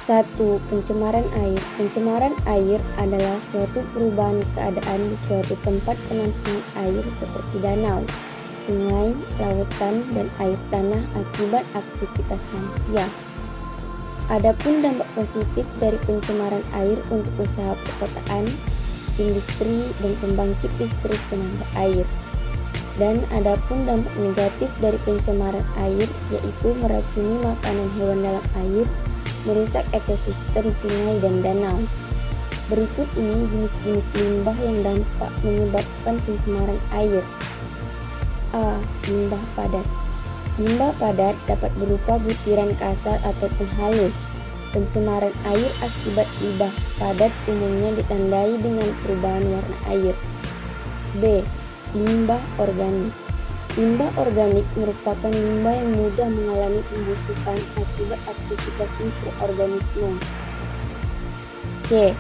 1. Pencemaran air. Pencemaran air adalah suatu perubahan keadaan di suatu tempat penampung air seperti danau, sungai, lautan, dan air tanah akibat aktivitas manusia. Adapun dampak positif dari pencemaran air untuk usaha perkotaan, industri, dan pembangkit listrik tenaga air. Dan adapun dampak negatif dari pencemaran air yaitu meracuni makanan hewan dalam air, merusak ekosistem sungai dan danau. Berikut ini jenis-jenis limbah yang dampak menyebabkan pencemaran air. A. Limbah padat. Limbah padat dapat berupa butiran kasar ataupun halus. Pencemaran air akibat limbah padat umumnya ditandai dengan perubahan warna air. B. Limbah organik. Limbah organik merupakan limbah yang mudah mengalami pembusukan akibat aktivitas mikroorganisme. C.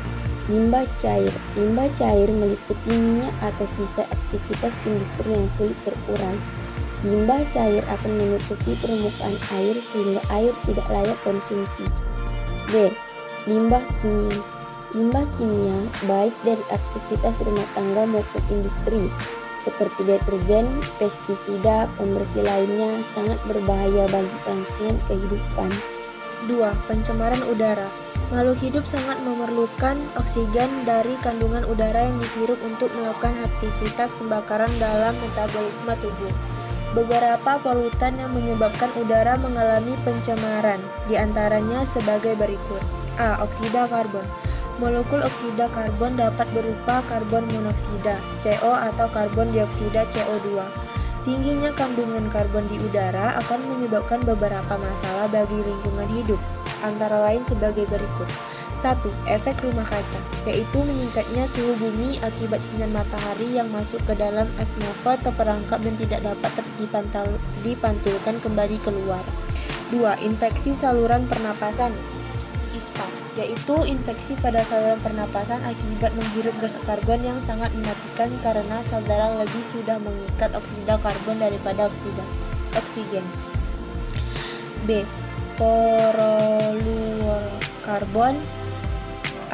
Limbah cair. Limbah cair meliputi minyak atau sisa aktivitas industri yang sulit terurai. Limbah cair akan menutupi permukaan air sehingga air tidak layak konsumsi. D. Limbah kimia. Limbah kimia baik dari aktivitas rumah tangga maupun industri seperti deterjen, pestisida, pembersih lainnya sangat berbahaya bagi kelangsungan kehidupan. 2. Pencemaran udara. Makhluk hidup sangat memerlukan oksigen dari kandungan udara yang dihirup untuk melakukan aktivitas pembakaran dalam metabolisme tubuh. Beberapa polutan yang menyebabkan udara mengalami pencemaran, diantaranya sebagai berikut. A. Oksida karbon. Molekul oksida karbon dapat berupa karbon monoksida, CO atau karbon dioksida CO2. Tingginya kandungan karbon di udara akan menyebabkan beberapa masalah bagi lingkungan hidup, antara lain sebagai berikut. 1. Efek rumah kaca, yaitu meningkatnya suhu bumi akibat sinar matahari yang masuk ke dalam atmosfer terperangkap dan tidak dapat dipantulkan kembali keluar. 2. Infeksi saluran pernapasan, ISPA, yaitu infeksi pada saluran pernapasan akibat menghirup gas karbon yang sangat mematikan karena sel darah lebih sudah mengikat oksida karbon daripada oksigen. B. Klorofluorokarbon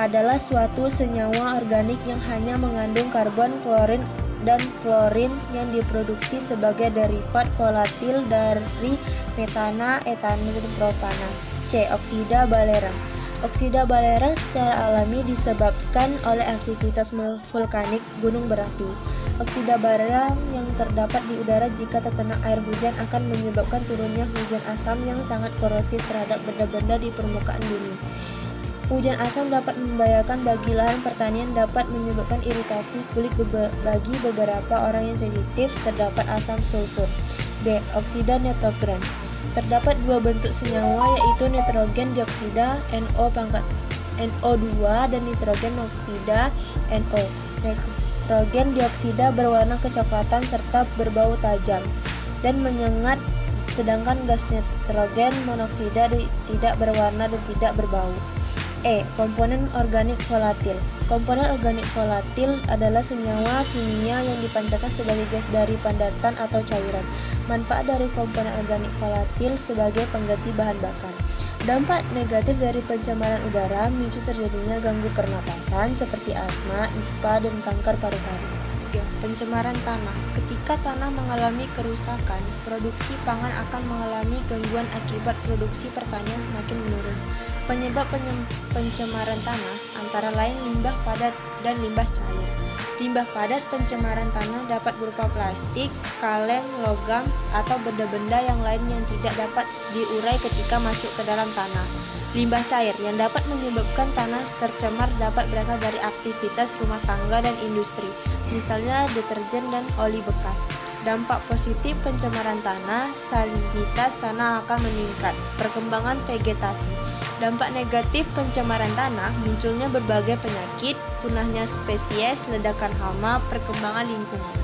adalah suatu senyawa organik yang hanya mengandung karbon, klorin, dan fluorin yang diproduksi sebagai derivat volatil dari metana, etanol, dan propana. C. Oksida balerang. Oksida balerang secara alami disebabkan oleh aktivitas vulkanik gunung berapi. Oksida balerang yang terdapat di udara jika terkena air hujan akan menyebabkan turunnya hujan asam yang sangat korosif terhadap benda-benda di permukaan bumi. Hujan asam dapat membahayakan bagi lahan pertanian, dapat menyebabkan iritasi kulit bagi beberapa orang yang sensitif terdapat asam sulfur. B. Oksida nitrogen. Terdapat dua bentuk senyawa yaitu nitrogen dioksida NO2 dan nitrogen oksida NO. Nitrogen dioksida berwarna kecoklatan serta berbau tajam dan menyengat, sedangkan gas nitrogen monoksida tidak berwarna dan tidak berbau. E. Komponen organik volatil. Komponen organik volatil adalah senyawa kimia yang dipancarkan sebagai gas dari padatan atau cairan. Manfaat dari komponen organik volatil sebagai pengganti bahan bakar. Dampak negatif dari pencemaran udara micu terjadinya gangguan pernapasan seperti asma, ISPA, dan kanker paru-paru. 3. Pencemaran tanah. Ketika tanah mengalami kerusakan, produksi pangan akan mengalami gangguan akibat produksi pertanian semakin menurun. Penyebab pencemaran tanah antara lain limbah padat dan limbah cair. Limbah padat pencemaran tanah dapat berupa plastik, kaleng, logam, atau benda-benda yang lain yang tidak dapat diurai ketika masuk ke dalam tanah. Limbah cair yang dapat menyebabkan tanah tercemar dapat berasal dari aktivitas rumah tangga dan industri, misalnya deterjen dan oli bekas. Dampak positif pencemaran tanah, salinitas tanah akan meningkat, perkembangan vegetasi. Dampak negatif pencemaran tanah, munculnya berbagai penyakit, punahnya spesies, ledakan hama, perkembangan lingkungan.